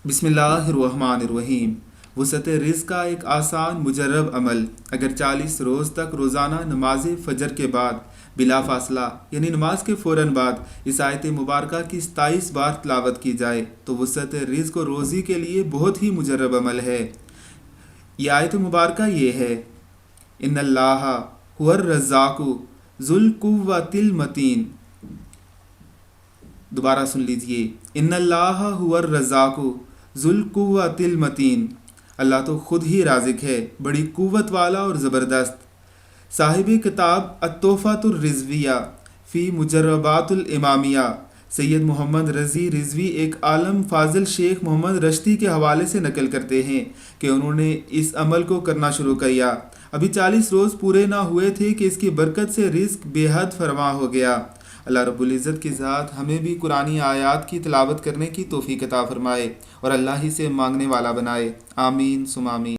بسم اللہ الرحمن الرحیم۔ وسعت رزق کا ایک آسان مجرب عمل۔ اگر 40 روز تک روزانہ نماز فجر کے بعد بلا فاصلہ یعنی نماز کے فوراً بعد اس آیت مبارکہ کی 27 بار تلاوت کی جائے تو وسعت رزق و روزی کے لیے بہت ہی مجرب عمل ہے۔ یہ آیت مبارکہ یہ ہے، ان اللہ هو الرزاق ذو القوۃ المتین۔ دوبارہ سن لیجئے، ان اللہ هو الرزاق ذو القوۃ المتین۔ اللہ تو خود ہی رازق ہے، بڑی قوت والا اور زبردست۔ صاحب کتاب التحفۃ الرضویہ فی مجربات الامامیہ سید محمد رضی رضوی ایک عالم فاضل شیخ محمد رشتی کے حوالے سے نقل کرتے ہیں کہ انہوں نے اس عمل کو کرنا شروع کیا۔ ابھی 40 روز پورے نہ ہوئے تھے کہ اس کی برکت سے رزق بے حد فراواں ہو گیا۔ اللہ رب العزت کی ذات ہمیں بھی قرآنی آیات کی تلاوت کرنے کی توفیق عطا فرمائے اور اللہ ہی سے مانگنے والا بنائے۔ آمین ثم آمین۔